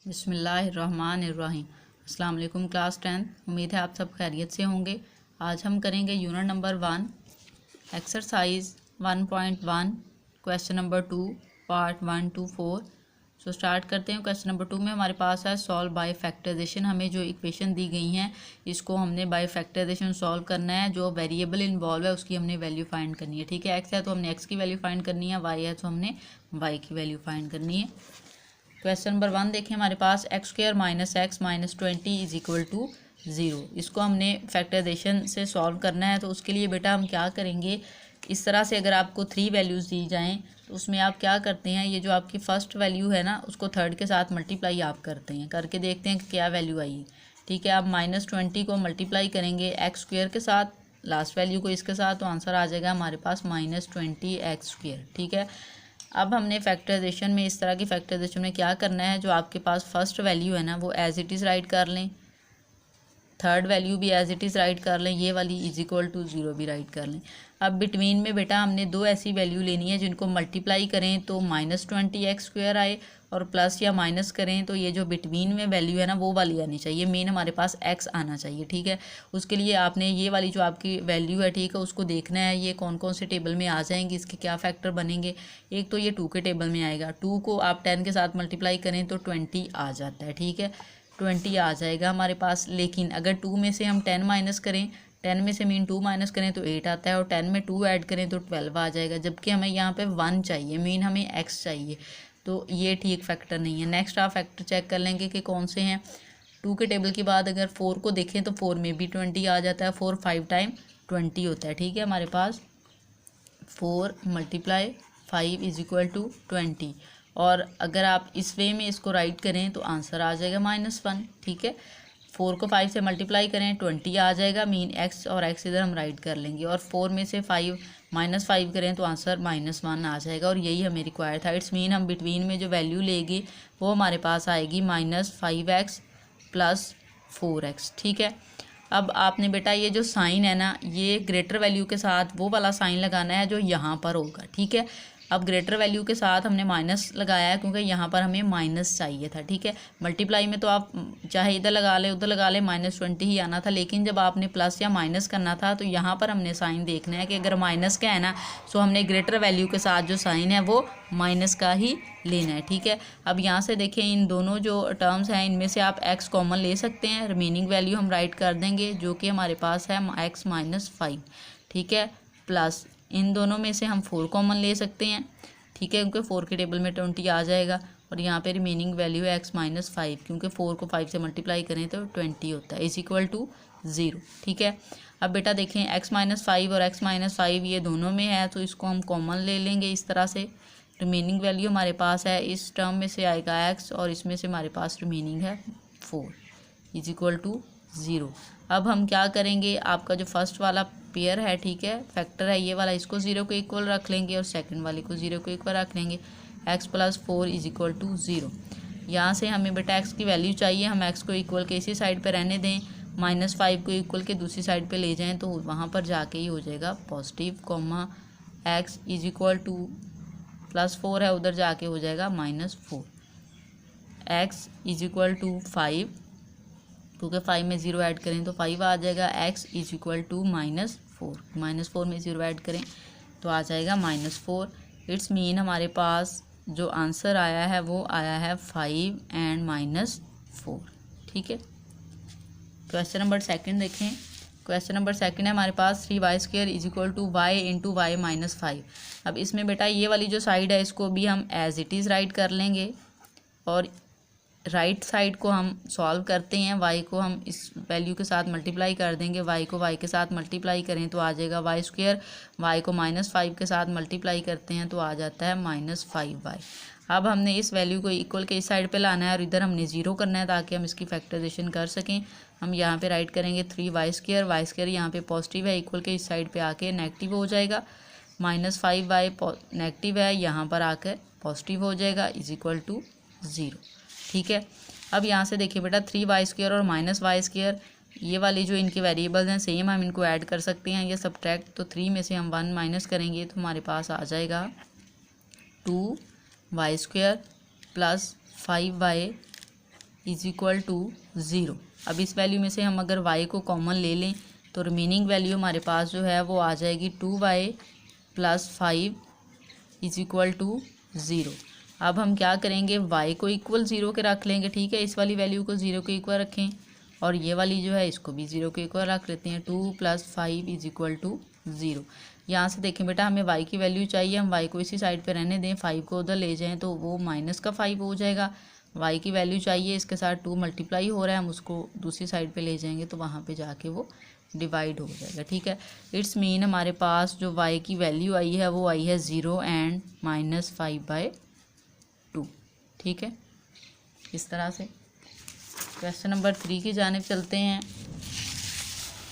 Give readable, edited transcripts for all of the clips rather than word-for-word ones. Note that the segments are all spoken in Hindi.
बिस्मिल्लाहिर्रहमानिर्रहीम। अस्सलाम वालेकुम क्लास 10। उम्मीद है आप सब खैरियत से होंगे। आज हम करेंगे unit number 1 exercise 1.1 question number 2 part 1 to 4। So start करते हैं। क्वेश्चन नंबर 2 में हमारे पास है सॉल्व बाय फैक्टराइजेशन। हमें जो इक्वेशन दी गई हैं इसको हमने बाय फैक्टराइजेशन सॉल्व करना है। जो वेरिएबल इन्वॉल्व है उसकी हमने वैल्यू फाइंड करनी है। ठीक है, एक्स है तो हमने एक्स की वैल्यू फाइंड करनी है, वाई है तो हमने वाई की वैल्यू फाइंड करनी है। क्वेश्चन नंबर 1 देखें, हमारे पास X square minus X minus 20 is equal to 0। इसको हमने फैक्टराइजेशन से सॉल्व करना है। तो उसके लिए बेटा हम क्या करेंगे, इस तरह से अगर आपको 3 वैल्यूज़ दी जाएं तो उसमें आप क्या करते हैं, ये जो आपकी फ़र्स्ट वैल्यू है ना उसको थर्ड के साथ मल्टीप्लाई आप करते हैं, करके देखते हैं कि क्या वैल्यू आई है। ठीक है, आप -20 को मल्टीप्लाई करेंगे एक्स स्क्वायर के साथ, लास्ट वैल्यू को इसके साथ, तो आंसर आ जाएगा हमारे पास -20 एक्स स्क्वायर। ठीक है, अब हमने फैक्टराइजेशन में इस तरह की फैक्टराइजेशन में क्या करना है, जो आपके पास फर्स्ट वैल्यू है ना वो एज इट इज़ राइट कर लें, थर्ड वैल्यू भी एज इट इज़ राइट कर लें, ये वाली इज इक्वल टू 0 भी राइट कर लें। अब बिटवीन में बेटा हमने दो ऐसी वैल्यू लेनी है जिनको मल्टीप्लाई करें तो -20 एक्स स्क्वायर आए, और प्लस या माइनस करें तो ये जो बिटवीन में वैल्यू है ना वो वाली आनी चाहिए, मेन हमारे पास एक्स आना चाहिए। ठीक है, उसके लिए आपने ये वाली जो आपकी वैल्यू है, ठीक है, उसको देखना है ये कौन कौन से टेबल में आ जाएंगे, इसके क्या फैक्टर बनेंगे। एक तो ये 2 के टेबल में आएगा, 2 को आप 10 के साथ मल्टीप्लाई करें तो 20 आ जाता है। ठीक है, 20 आ जाएगा हमारे पास। लेकिन अगर 2 में से हम 10 माइनस करें, 10 में से मीन 2 माइनस करें तो 8 आता है, और 10 में 2 ऐड करें तो 12 आ जाएगा, जबकि हमें यहाँ पे 1 चाहिए, मीन हमें x चाहिए, तो ये ठीक फैक्टर नहीं है। नेक्स्ट आप फैक्टर चेक कर लेंगे कि कौन से हैं। 2 के टेबल के बाद अगर 4 को देखें तो 4 में भी 20 आ जाता है, 4 5 टाइम 20 होता है। ठीक है, हमारे पास 4 × 5 इज इक्वल टू 20, और अगर आप इस वे में इसको राइट करें तो आंसर आ जाएगा -1। ठीक है, 4 को 5 से मल्टीप्लाई करें 20 आ जाएगा, मीन x और x इधर हम राइट कर लेंगे, और 4 में से 5 -5 करें तो आंसर -1 आ जाएगा, और यही हमें रिक्वायर था। इट्स मीन हम बिटवीन में जो वैल्यू लेंगे वो हमारे पास आएगी -5x + 4x। ठीक है, अब आपने बेटा ये जो साइन है ना, ये ग्रेटर वैल्यू के साथ वो वाला साइन लगाना है जो यहाँ पर होगा। ठीक है, अब ग्रेटर वैल्यू के साथ हमने माइनस लगाया है क्योंकि यहाँ पर हमें माइनस चाहिए था। ठीक है, मल्टीप्लाई में तो आप चाहे इधर लगा ले उधर लगा ले, -20 ही आना था, लेकिन जब आपने प्लस या माइनस करना था तो यहाँ पर हमने साइन देखना है कि अगर माइनस का है ना, सो हमने ग्रेटर वैल्यू के साथ जो साइन है वो माइनस का ही लेना है। ठीक है, अब यहाँ से देखें इन दोनों जो टर्म्स हैं इनमें से आप x कॉमन ले सकते हैं, रिमेनिंग वैल्यू हम राइट कर देंगे जो कि हमारे पास है x - 5। ठीक है, प्लस इन दोनों में से हम 4 कॉमन ले सकते हैं। ठीक है, क्योंकि 4 के टेबल में 20 आ जाएगा, और यहाँ पे रिमेनिंग वैल्यू है x - 5, क्योंकि 4 को 5 से मल्टीप्लाई करें तो 20 होता है, इज इक्वल टू 0। ठीक है, अब बेटा देखें x - 5 और x - 5 ये दोनों में है, तो इसको हम कॉमन ले लेंगे इस तरह से। रिमेनिंग वैल्यू हमारे पास है, इस टर्म में से आएगा x और इसमें से हमारे पास रिमेनिंग है 4 इज इक्वल टू 0। अब हम क्या करेंगे, आपका जो फर्स्ट वाला पेयर है, ठीक है, फैक्टर है ये वाला, इसको 0 को इक्वल रख लेंगे, और सेकंड वाले को 0 को इक्वल रख लेंगे। x + 4 is equal to 0। यहाँ से हमें बेटा x की वैल्यू चाहिए, हम x को इक्वल के इसी साइड पे रहने दें, -5 को इक्वल के दूसरी साइड पे ले जाएं तो वहाँ पर जाके ही हो जाएगा positive, x is equal to +4 है उधर जाके हो जाएगा -4। x इज इक्वल टू 5, क्योंकि 5 में 0 ऐड करें तो 5 आ जाएगा। x इज इक्वल टू -4, -4 में 0 ऐड करें तो आ जाएगा -4। इट्स मीन हमारे पास जो आंसर आया है वो आया है 5 एंड -4। ठीक है, क्वेश्चन नंबर 2 देखें। क्वेश्चन नंबर 2 है हमारे पास 3y² is equal to y × y - 5। अब इसमें बेटा ये वाली जो साइड है इसको भी हम एज इट इज़ राइट कर लेंगे, और राइट साइड को हम सॉल्व करते हैं, y को हम इस वैल्यू के साथ मल्टीप्लाई कर देंगे, y को y के साथ मल्टीप्लाई करें तो आ जाएगा y², y को -5 के साथ मल्टीप्लाई करते हैं तो आ जाता है -5y। अब हमने इस वैल्यू को इक्वल के इस साइड पे लाना है और इधर हमने 0 करना है ताकि हम इसकी फैक्टराइजेशन कर सकें। हम यहाँ पे राइट करेंगे 3y² y² यहाँ पे पॉजिटिव है, इक्वल के इस साइड पे आके नेगेटिव हो जाएगा, -5y नेगेटिव है यहाँ पर आकर पॉजिटिव हो जाएगा, इज इक्वल टू 0। ठीक है, अब यहाँ से देखिए बेटा 3y² और -y² ये वाली जो इनके वेरिएबल्स हैं सेम, हम इनको ऐड कर सकते हैं, ये सब्ट्रैक्ट, तो 3 में से हम 1 माइनस करेंगे तो हमारे पास आ जाएगा 2y² + 5y is equal to 0। अब इस वैल्यू में से हम अगर y को कॉमन ले लें तो रिमेनिंग वैल्यू हमारे पास जो है वो आ जाएगी 2y plus 5 is equal to 0। अब हम क्या करेंगे, y को इक्वल 0 के रख लेंगे, ठीक है। इस वाली वैल्यू को 0 के इक्वल रखें और ये वाली जो है इसको भी 0 के इक्वल रख लेते हैं। 2 + 5 इज इक्वल टू 0। यहाँ से देखें बेटा, हमें y की वैल्यू चाहिए, हम y को इसी साइड पे रहने दें, 5 को उधर ले जाएं तो वो माइनस का 5 हो जाएगा। y की वैल्यू चाहिए, इसके साथ 2 मल्टीप्लाई हो रहा है, हम उसको दूसरी साइड पे ले जाएंगे तो वहाँ पे जाके वो डिवाइड हो जाएगा, ठीक है। इट्स मीन हमारे पास जो y की वैल्यू आई है वो आई है 0 एंड -5/2, ठीक है। इस तरह से क्वेश्चन नंबर 3 की जानिब चलते हैं।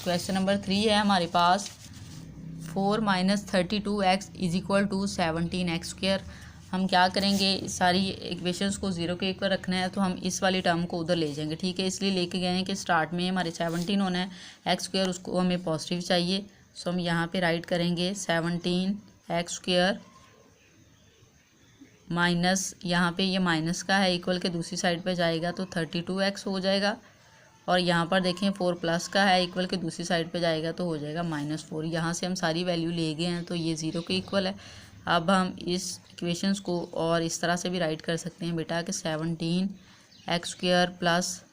क्वेश्चन नंबर 3 है हमारे पास 4 - 32x is equal to 17x²। हम क्या करेंगे, सारी इक्वेशंस को 0 के इक्वल रखना है तो हम इस वाली टर्म को उधर ले जाएंगे, ठीक है। इसलिए लेके गए हैं कि स्टार्ट में हमारे 17 होना है, x² उसको हमें पॉजिटिव चाहिए, सो हम यहाँ पे राइट करेंगे 17x² माइनस, यहाँ पे ये माइनस का है, इक्वल के दूसरी साइड पे जाएगा तो 32x हो जाएगा। और यहाँ पर देखें 4 प्लस का है, इक्वल के दूसरी साइड पे जाएगा तो हो जाएगा -4। यहाँ से हम सारी वैल्यू ले गए हैं तो ये 0 के इक्वल है। अब हम इस इक्वेशंस को और इस तरह से भी राइट कर सकते हैं बेटा कि 17x² plus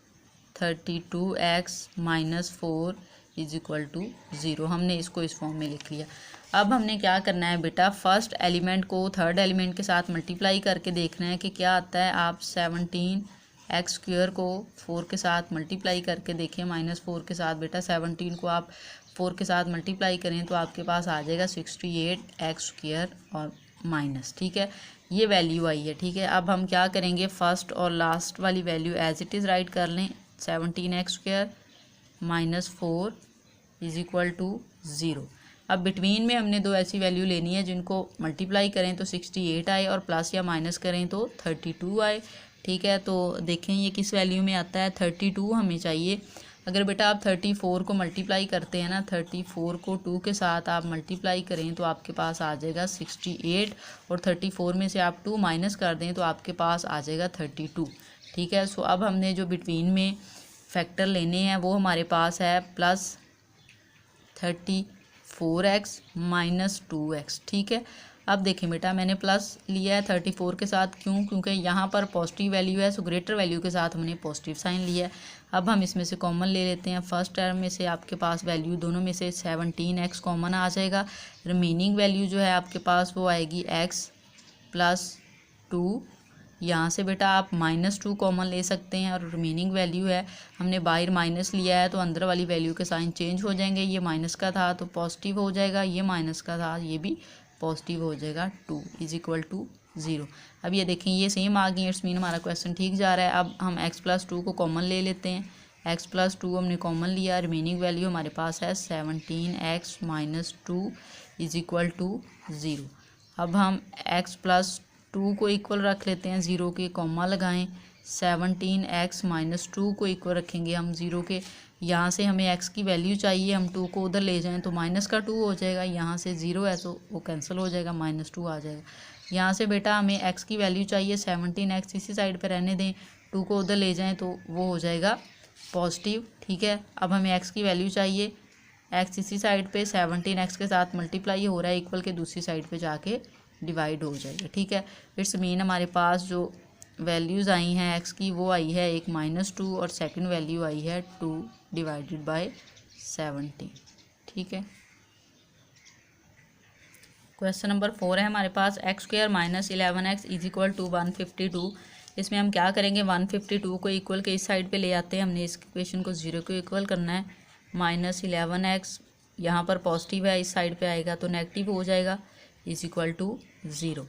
32x minus 4 is equal to 0। हमने इसको इस फॉर्म में लिख लिया। अब हमने क्या करना है बेटा, फर्स्ट एलिमेंट को थर्ड एलिमेंट के साथ मल्टीप्लाई करके देखना है कि क्या आता है। आप 17x² को 4 के साथ मल्टीप्लाई करके देखें, -4 के साथ बेटा 17 को आप 4 के साथ मल्टीप्लाई करें तो आपके पास आ जाएगा 68x² और माइनस, ठीक है। ये वैल्यू आई है, ठीक है। अब हम क्या करेंगे, फर्स्ट और लास्ट वाली value as it is write कर लें। 17x² minus 4 is equal to 0। अब बिटवीन में हमने दो ऐसी वैल्यू लेनी है जिनको मल्टीप्लाई करें तो 68 आए और प्लस या माइनस करें तो 32 आए, ठीक है। तो देखें ये किस वैल्यू में आता है, 32 हमें चाहिए। अगर बेटा आप 34 को मल्टीप्लाई करते हैं ना, 34 को 2 के साथ आप मल्टीप्लाई करें तो आपके पास आ जाएगा 68 और 34 में से आप 2 माइनस कर दें तो आपके पास आ जाएगा 32, ठीक है। सो अब हमने जो बिटवीन में फैक्टर लेने हैं वो हमारे पास है प्लस 34x माइनस 2x, ठीक है। अब देखें बेटा, मैंने प्लस लिया है 34 के साथ, क्यों, क्योंकि यहाँ पर पॉजिटिव वैल्यू है, सो ग्रेटर वैल्यू के साथ हमने पॉजिटिव साइन लिया है। अब हम इसमें से कॉमन ले लेते हैं। फर्स्ट टर्म में से आपके पास वैल्यू दोनों में से 17x कॉमन आ जाएगा। रिमेनिंग वैल्यू जो है आपके पास वो आएगी x प्लस 2। यहाँ से बेटा आप -2 कॉमन ले सकते हैं और रिमेनिंग वैल्यू है, हमने बाहर माइनस लिया है तो अंदर वाली वैल्यू के साइन चेंज हो जाएंगे। ये माइनस का था तो पॉजिटिव हो जाएगा, ये माइनस का था ये भी पॉजिटिव हो जाएगा। 2 इज इक्वल टू 0। अब ये देखें ये सेम आ गई, इट्स मीन हमारा क्वेश्चन ठीक जा रहा है। अब हम x प्लस 2 को कॉमन ले लेते हैं। x प्लस 2 हमने कॉमन लिया, रिमेनिंग वैल्यू हमारे पास है 17x minus 2 is equal to 0। अब हम x प्लस 2 को इक्वल रख लेते हैं, 0 के कॉमा लगाएं। 17x माइनस 2 को इक्वल रखेंगे हम 0 के, यहाँ से हमें x की वैल्यू चाहिए, हम 2 को उधर ले जाएं तो माइनस का 2 हो जाएगा। यहाँ से 0 है तो वो कैंसिल हो जाएगा, -2 आ जाएगा। यहाँ से बेटा हमें x की वैल्यू चाहिए, 17x इसी साइड पर रहने दें, 2 को उधर ले जाएं तो वो हो जाएगा पॉजिटिव, ठीक है। अब हमें x की वैल्यू चाहिए, x इसी साइड पे 17x के साथ मल्टीप्लाई हो रहा है, इक्वल के दूसरी साइड पे जाके डिवाइड हो जाएगा, ठीक है। इट्स मीन हमारे पास जो वैल्यूज़ आई हैं x की वो आई है एक -2 और सेकंड वैल्यू आई है 2 डिवाइडेड बाय 17, ठीक है। क्वेश्चन नंबर 4 है हमारे पास x² minus 11x is equal to 152। इसमें हम क्या करेंगे, 152 को इक्वल के इस साइड पे ले आते हैं, हमने इस इक्वेशन को 0 को इक्वल करना है। -11x यहाँ पर पॉजिटिव है, इस साइड पे आएगा तो नेगेटिव हो जाएगा, इज इक्वल टू 0।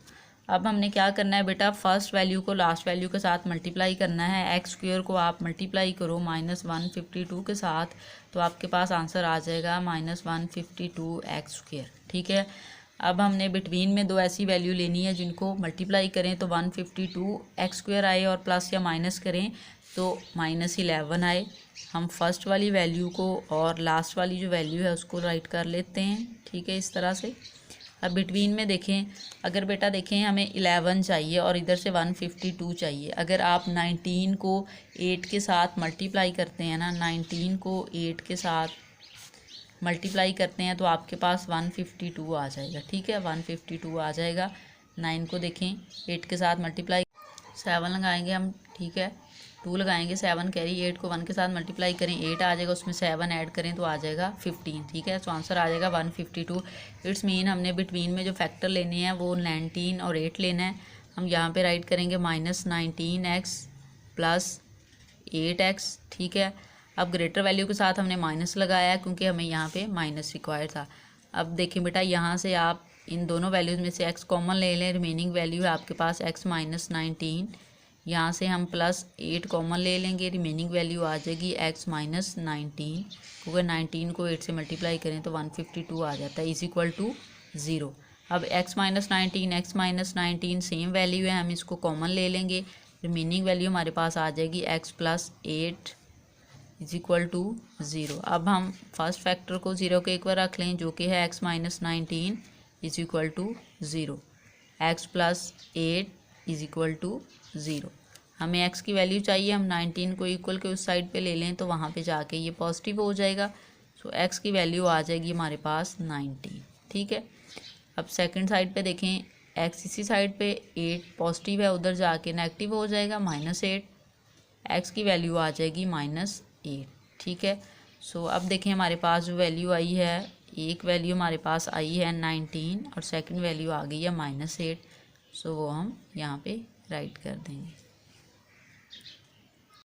अब हमने क्या करना है बेटा, फर्स्ट वैल्यू को लास्ट वैल्यू के साथ मल्टीप्लाई करना है। x² को आप मल्टीप्लाई करो -152 के साथ तो आपके पास आंसर आ जाएगा -152x², ठीक है। अब हमने बिटवीन में दो ऐसी वैल्यू लेनी है जिनको मल्टीप्लाई करें तो 152x² आए और प्लस या माइनस करें तो -11 आए। हम फर्स्ट वाली वैल्यू को और लास्ट वाली जो वैल्यू है उसको राइट कर लेते हैं, ठीक है, इस तरह से। अब बिटवीन में देखें, अगर बेटा देखें हमें 11 चाहिए और इधर से 152 चाहिए। अगर आप 19 को 8 के साथ मल्टीप्लाई करते हैं ना, 19 को 8 के साथ मल्टीप्लाई करते हैं तो आपके पास 152 आ जाएगा। ठीक है, 152 आ जाएगा। 9 को देखें 8 के साथ मल्टीप्लाई, 7 लगाएंगे हम, ठीक है, 2 लगाएंगे, 7 कैरी, 8 को 1 के साथ मल्टीप्लाई करें 8 आ जाएगा, उसमें 7 ऐड करें तो आ जाएगा 15। ठीक है, तो आंसर आ जाएगा 152। इट्स मीन हमने बिटवीन में जो फैक्टर लेने हैं वो 19 और 8 लेना है। हम यहाँ पे राइट करेंगे -19x प्लस 8x। ठीक है, अब ग्रेटर वैल्यू के साथ हमने माइनस लगाया है क्योंकि हमें यहाँ पे माइनस रिक्वायर था। अब देखें बेटा, यहाँ से आप इन दोनों वैल्यूज़ में से x कॉमन ले लें, रिमेनिंग वैल्यू है आपके पास x -19। यहाँ से हम +8 कॉमन ले लेंगे, रिमेनिंग वैल्यू आ जाएगी x -19, क्योंकि 19 को 8 से मल्टीप्लाई करें तो 152 आ जाता है, इज इक्वल टू 0। अब x -19 सेम वैल्यू है, हम इसको कॉमन ले लेंगे, रिमेनिंग वैल्यू हमारे पास आ जाएगी x +8 इज इक्वल टू 0। अब हम फर्स्ट फैक्टर को 0 के एक बार रख लें, जो कि है x -19 is equal to 0, x +8 is equal to 0। हमें x की वैल्यू चाहिए, हम 19 को इक्वल के उस साइड पे ले लें तो वहाँ पे जाके ये पॉजिटिव हो जाएगा। सो x की वैल्यू आ जाएगी हमारे पास 19। ठीक है, अब सेकंड साइड पे देखें, x इसी साइड पे 8 पॉजिटिव है, उधर जाके नेगेटिव हो जाएगा -8, x की वैल्यू आ जाएगी -8। ठीक है, सो अब देखें हमारे पास जो वैल्यू आई है, एक वैल्यू हमारे पास आई है 19 और सेकंड वैल्यू आ गई है -8। सो वो हम यहाँ पे राइट कर देंगे।